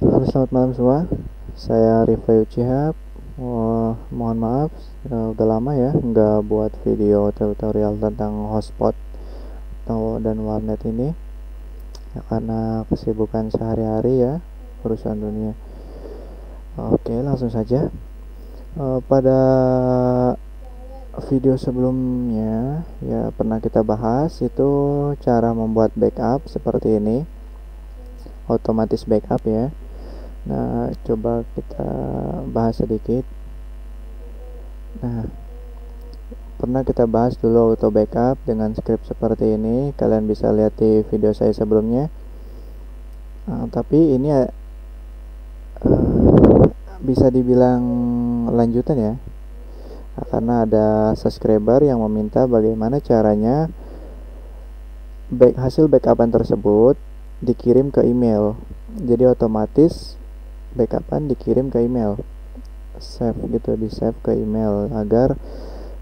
Halo, selamat malam semua. Saya Rifai Uchihab. Mohon maaf, udah lama ya nggak buat video tutorial tentang hotspot dan warnet ini, ya, karena kesibukan sehari-hari ya, urusan dunia. Oke, langsung saja. Pada video sebelumnya ya pernah kita bahas itu cara membuat backup seperti ini, otomatis backup ya. Nah, coba kita bahas sedikit. Nah, pernah kita bahas dulu auto backup dengan script seperti ini. Kalian bisa lihat di video saya sebelumnya. Tapi ini bisa dibilang lanjutan ya. Karena ada subscriber yang meminta bagaimana caranya hasil backupan tersebut dikirim ke email. Jadi otomatis backupan dikirim ke email. Save gitu, di save ke email agar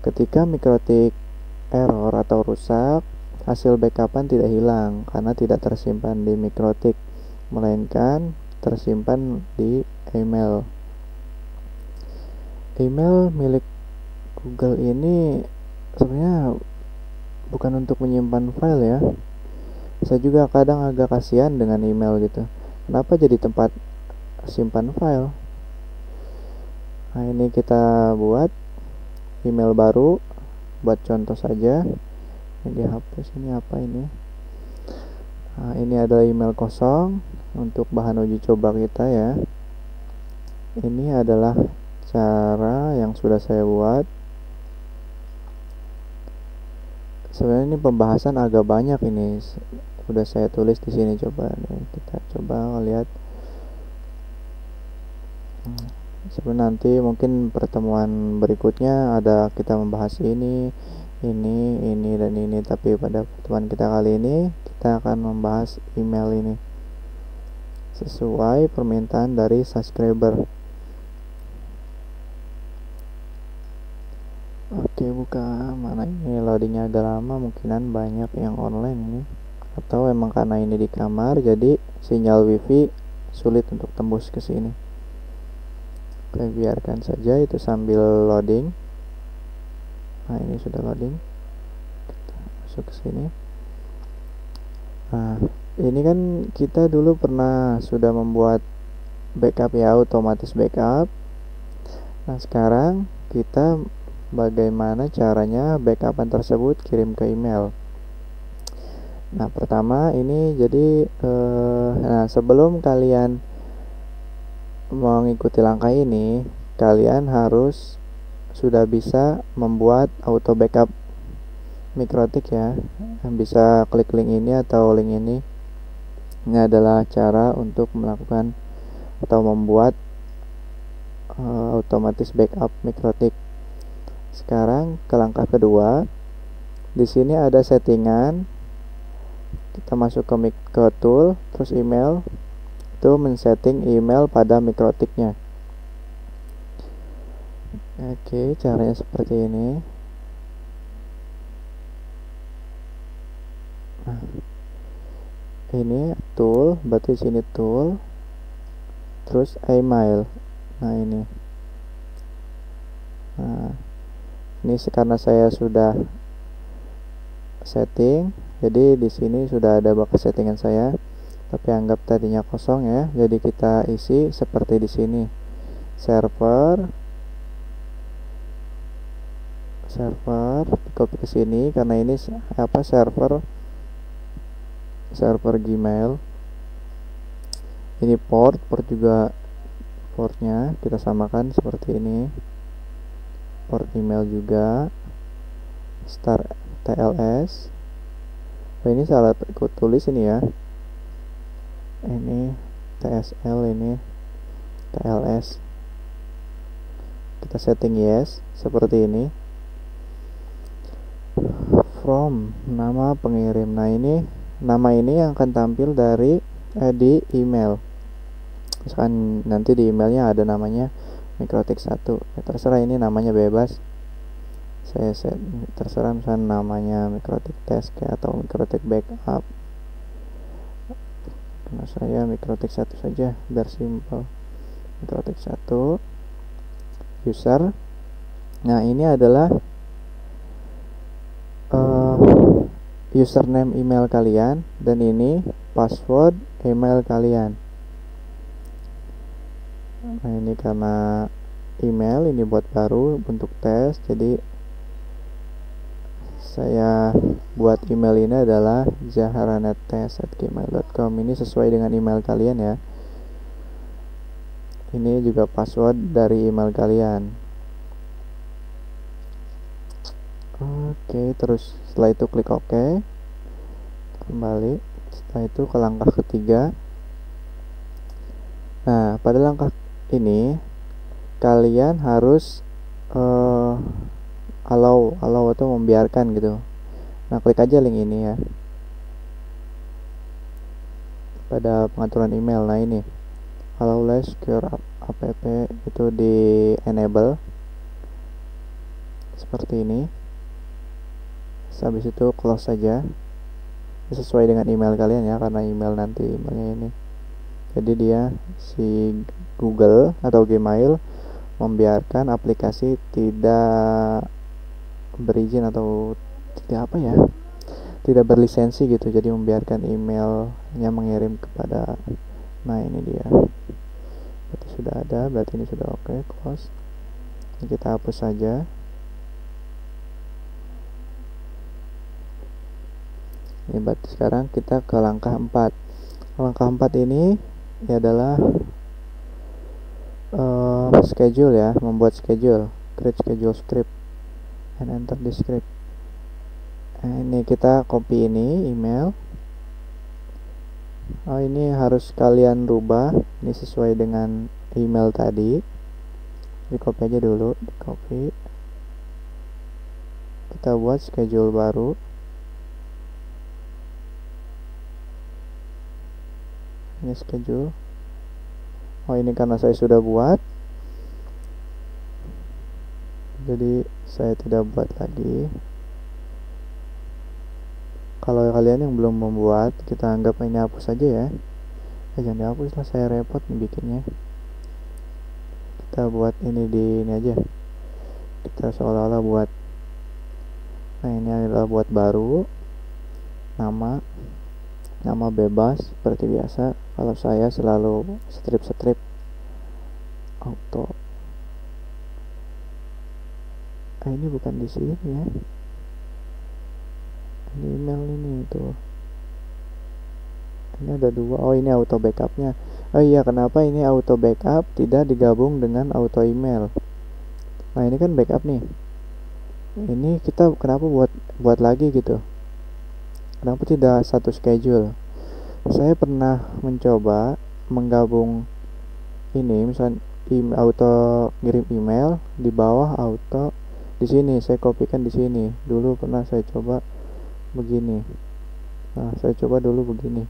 ketika mikrotik error atau rusak, hasil backupan tidak hilang karena tidak tersimpan di mikrotik, melainkan tersimpan di email. Email milik Google ini sebenarnya bukan untuk menyimpan file ya. Saya juga kadang agak kasihan dengan email gitu. Kenapa jadi tempat simpan file? Nah, ini kita buat email baru, buat contoh saja. Ini dihapus, ini apa ini? Nah, ini adalah email kosong untuk bahan uji coba kita ya. Ini adalah cara yang sudah saya buat. Sebenarnya ini pembahasan agak banyak ini. Udah saya tulis di sini, coba kita coba lihat. Sebenarnya nanti mungkin pertemuan berikutnya ada kita membahas ini dan ini, tapi pada pertemuan kita kali ini kita akan membahas email ini sesuai permintaan dari subscriber. Oke, buka. Mana ini loadingnya agak lama, mungkinan banyak yang online ini, atau emang karena ini di kamar jadi sinyal wifi sulit untuk tembus ke sini. Oke, biarkan saja itu sambil loading. Nah, ini sudah loading. Kita masuk ke sini. Nah, ini kan kita dulu pernah sudah membuat backup ya, otomatis backup. Nah, sekarang kita bagaimana caranya backupan tersebut kirim ke email. Nah, pertama ini jadi sebelum kalian mengikuti langkah ini, kalian harus sudah bisa membuat auto backup mikrotik ya. Bisa klik link ini atau link ini. Ini adalah cara untuk melakukan atau membuat otomatis backup mikrotik. Sekarang ke langkah kedua. Di sini ada settingan. Kita masuk ke tool, terus email. Itu men-setting email pada mikrotiknya. Oke, caranya seperti ini. Nah, ini tool, berarti sini tool, terus email. Nah, ini. Nah, ini karena saya sudah setting, jadi di sini sudah ada bekas settingan saya. Tapi anggap tadinya kosong ya, jadi kita isi seperti di sini. Server copy ke sini karena ini server Gmail. Ini port juga portnya kita samakan seperti ini. Port email juga start TLS. Ini salah ikut tulis ini ya. Ini TSL, ini TLS. Kita setting yes seperti ini. From nama pengirim. Nah, ini nama ini yang akan tampil di email. Misalkan nanti di emailnya ada namanya mikrotik 1 ya, terserah, ini namanya bebas. Saya set terserah, misalnya namanya mikrotik test atau mikrotik backup. karena saya Mikrotik 1 saja biar simple. Mikrotik 1 user. Nah, ini adalah username email kalian, dan ini password email kalian. Nah, ini karena email ini buat baru untuk tes, jadi saya buat email ini adalah zahranettes@gmail.com. Ini sesuai dengan email kalian ya. Ini juga password dari email kalian. Oke, terus setelah itu klik OK. Kembali. Setelah itu ke langkah ketiga. Nah, pada langkah ini kalian harus allow atau membiarkan gitu. Nah, klik aja link ini ya. Pada pengaturan email, nah ini allow secure app itu di enable seperti ini. Habis itu close saja. Sesuai dengan email kalian ya, karena email nanti emailnya ini. Jadi dia si Google atau Gmail membiarkan aplikasi tidak berizin atau tidak tidak berlisensi gitu, jadi membiarkan emailnya mengirim kepada. Nah, ini dia, berarti sudah ada, berarti ini sudah oke. Close. Ini kita hapus saja. Ini berarti sekarang kita ke langkah 4. Langkah 4 ini adalah schedule ya, membuat schedule, create schedule script and enter the script. Nah, ini kita copy ini email. Ini harus kalian rubah, ini sesuai dengan email tadi. Di copy aja dulu, di copy. Kita buat schedule baru. Ini schedule. Ini karena saya sudah buat, jadi saya tidak buat lagi. Kalau kalian yang belum membuat, kita anggap ini hapus saja ya. Jangan dihapus lah, saya repot nih bikinnya. Kita buat ini di ini aja. Kita seolah-olah buat. Nah, ini adalah buat baru. Nama bebas seperti biasa. Kalau saya selalu strip auto. Ini bukan di sini ya. Ini email ini tuh. Ini ada 2. Ini auto backupnya. Iya, kenapa ini auto backup tidak digabung dengan auto email? Nah, ini kan backup nih. Ini kita kenapa buat lagi gitu? Kenapa tidak satu schedule? Saya pernah mencoba menggabung ini, misalnya auto ngirim email di bawah auto di sini, saya kopikan di sini. Dulu pernah saya coba begini. Nah, saya coba dulu begini.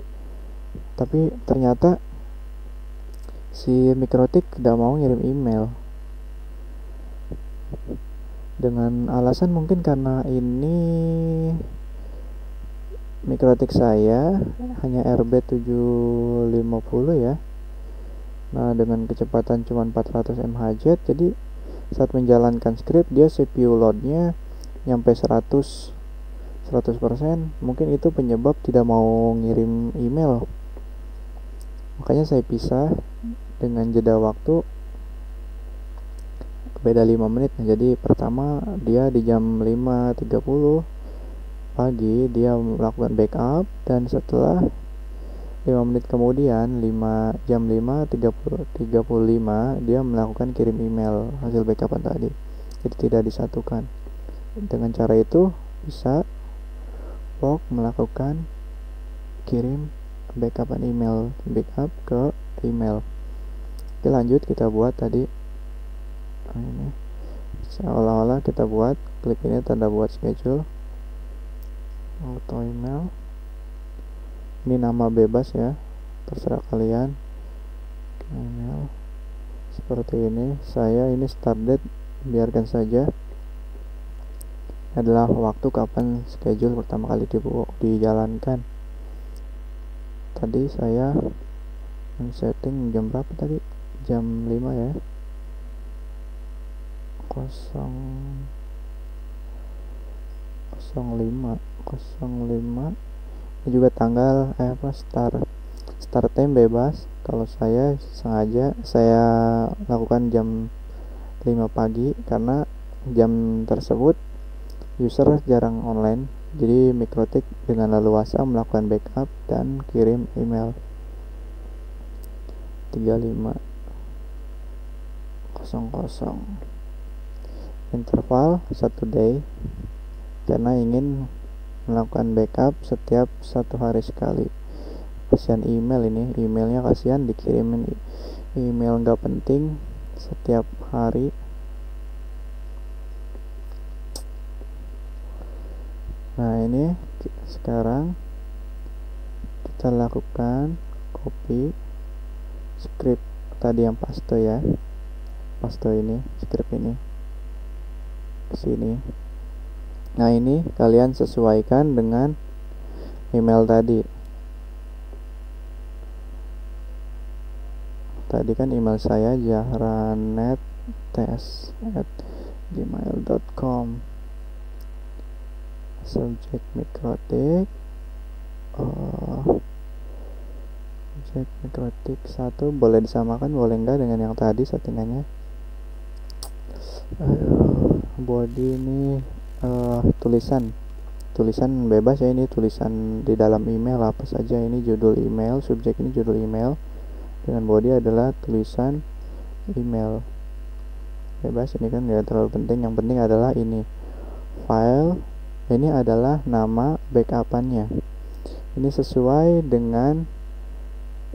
Tapi ternyata si Mikrotik tidak mau ngirim email. Dengan alasan mungkin karena ini Mikrotik saya hanya RB750 ya. Nah, dengan kecepatan cuma 400 mHz, jadi saat menjalankan script dia CPU loadnya nyampe 100%. Mungkin itu penyebab tidak mau ngirim email. Makanya saya pisah dengan jeda waktu beda 5 menit. Jadi pertama dia di jam 5.30 pagi dia melakukan backup, dan setelah 5 menit kemudian jam 5.35 dia melakukan kirim email hasil backupan tadi. Jadi tidak disatukan. Dengan cara itu bisa melakukan kirim backup ke email. Oke, lanjut kita buat tadi. Ini seolah-olah kita buat, klik ini tanda buat schedule auto email. Ini nama bebas ya, terserah kalian. Email seperti ini. Saya ini start date biarkan saja, adalah waktu kapan schedule pertama kali dijalankan. tadi saya setting jam berapa tadi, jam 5 ya, 05.05. Ini juga tanggal start time bebas. Kalau saya sengaja saya lakukan jam 5 pagi karena jam tersebut user jarang online, jadi Mikrotik dengan leluasa melakukan backup dan kirim email. 35.00 interval 1 day karena ingin melakukan backup setiap 1 hari sekali. Kasihan email ini, emailnya kasihan dikirimin email nggak penting setiap hari. Nah ini sekarang kita lakukan copy script tadi yang paste ya, paste ini script ini ke sini. Nah ini kalian sesuaikan dengan email tadi. Tadi kan email saya jahranettes@gmail.com, subject Mikrotik, subject Mikrotik 1, boleh disamakan boleh enggak dengan yang tadi settingannya. Body ini tulisan bebas ya, ini tulisan di dalam email apa saja. Ini judul email, subjek ini judul email, dengan body adalah tulisan email, bebas. Ini kan tidak terlalu penting, yang penting adalah ini file, ini adalah nama backupannya. Ini sesuai dengan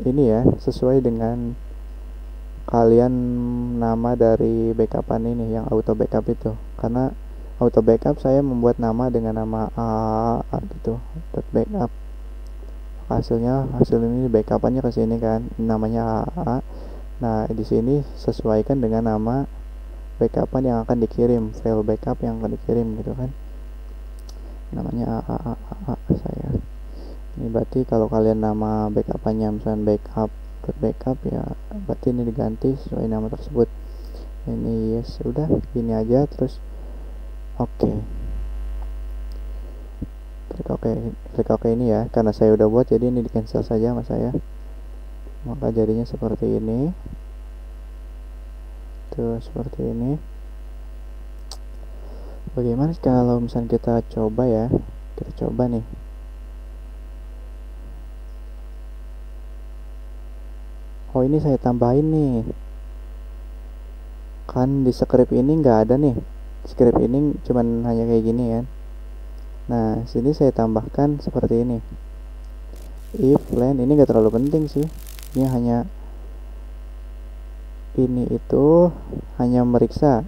ini ya, sesuai dengan kalian nama dari backupan ini yang auto backup itu. Karena auto backup saya membuat nama dengan nama a gitu, .backup. Hasil ini backupannya ke sini kan, namanya AA. Nah di sini sesuaikan dengan nama backupan yang akan dikirim, file backup yang akan dikirim gitu kan, namanya AA saya. Ini berarti kalau kalian nama backupannya misalnya backup ya berarti ini diganti sesuai nama tersebut. Ini yes, udah gini aja terus oke. Klik OK ini ya, karena saya udah buat jadi ini di cancel saja sama saya, maka jadinya seperti ini tuh, seperti ini. Bagaimana kalau misalnya kita coba ya, kita coba nih. Oh ini saya tambahin nih, kan di script ini nggak ada nih, script ini cuman hanya kayak gini kan. Nah sini saya tambahkan seperti ini, if len, ini gak terlalu penting sih, ini hanya ini itu hanya meriksa.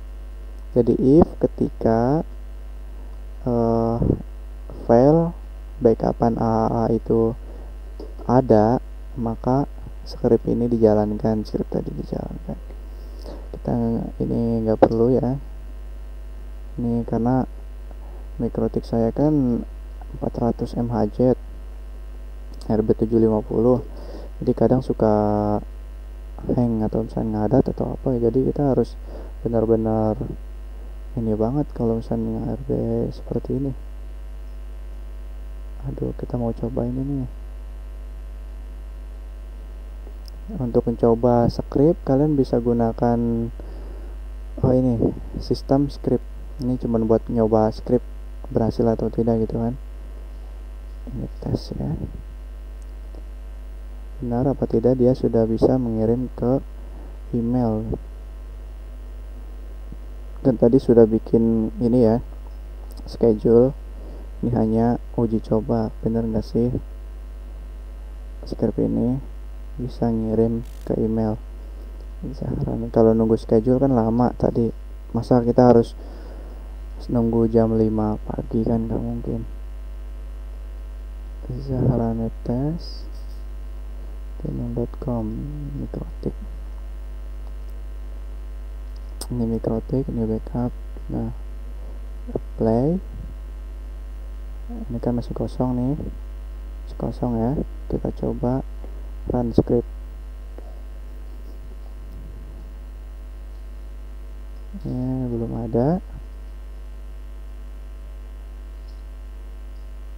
Jadi if ketika file backupan AAA itu ada, maka script ini dijalankan, script tadi dijalankan. Kita ini nggak perlu ya, ini karena Mikrotik saya kan 400 MHz RB750, jadi kadang suka hang atau misalnya ngadat atau apa ya, jadi kita harus benar-benar ini banget kalau misalnya RB seperti ini. Aduh, kita mau coba ini nih. Untuk mencoba script kalian bisa gunakan ini sistem script, ini cuma buat nyoba script berhasil atau tidak gitu kan. Ini tes ya, benar apa tidak dia sudah bisa mengirim ke email. Dan tadi sudah bikin ini ya, schedule. Ini hanya uji coba, bener nggak sih script ini bisa ngirim ke email. Kalau nunggu schedule kan lama tadi, masa kita harus nunggu jam 5 pagi kan, gak mungkin. zahranettes.com Mikrotik, ini Mikrotik, ini backup. Nah play, ini kan masih kosong nih, masih kosong ya. Kita coba run script. Ya, belum ada.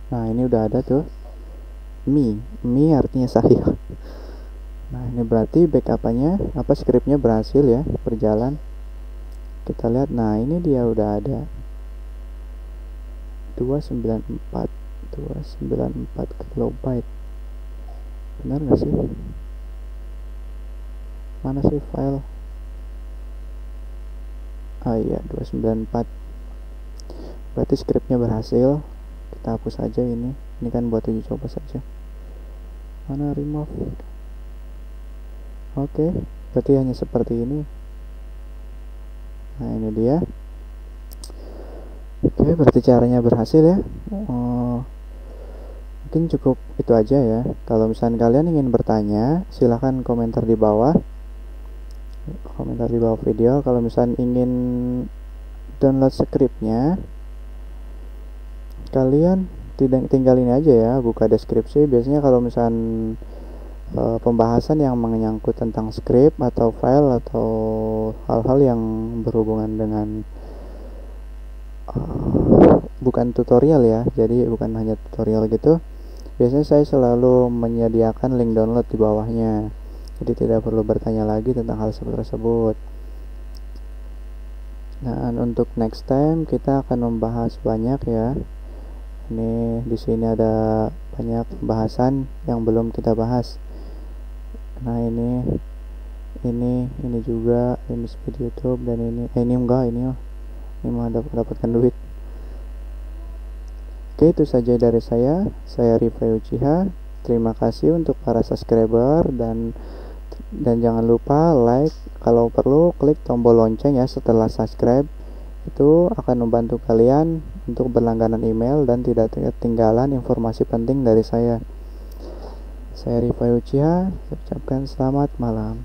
Nah, ini udah ada tuh. Me artinya saya. Nah, ini berarti backupannya scriptnya berhasil ya, berjalan. Kita lihat, nah ini dia udah ada 294 kilobyte. Benar nggak sih? Mana sih file? Ah iya, 294. Berarti scriptnya berhasil. Kita hapus aja ini kan buat uji coba saja. Mana remove? Oke, berarti hanya seperti ini. Nah, ini dia. Oke, berarti caranya berhasil ya. Mungkin cukup itu aja ya. Kalau misalnya kalian ingin bertanya, silahkan komentar di bawah video. Kalau misalnya ingin download scriptnya, kalian tinggalin aja ya, buka deskripsi. Biasanya kalau misalnya pembahasan yang menyangkut tentang script atau file atau hal-hal yang berhubungan dengan bukan tutorial ya, jadi bukan hanya tutorial gitu, biasanya saya selalu menyediakan link download di bawahnya, jadi tidak perlu bertanya lagi tentang hal tersebut. Nah, untuk next time kita akan membahas banyak ya. Ini di sini ada banyak pembahasan yang belum kita bahas. Nah, ini juga, ini seperti YouTube, dan ini enggak, ini mau dapatkan duit. Oke, itu saja dari saya Rifai Uchiha. Terima kasih untuk para subscriber, dan jangan lupa like, kalau perlu klik tombol lonceng ya setelah subscribe. Itu akan membantu kalian untuk berlangganan email dan tidak ketinggalan informasi penting dari saya. Saya Rifai Uchiha, ucapkan selamat malam.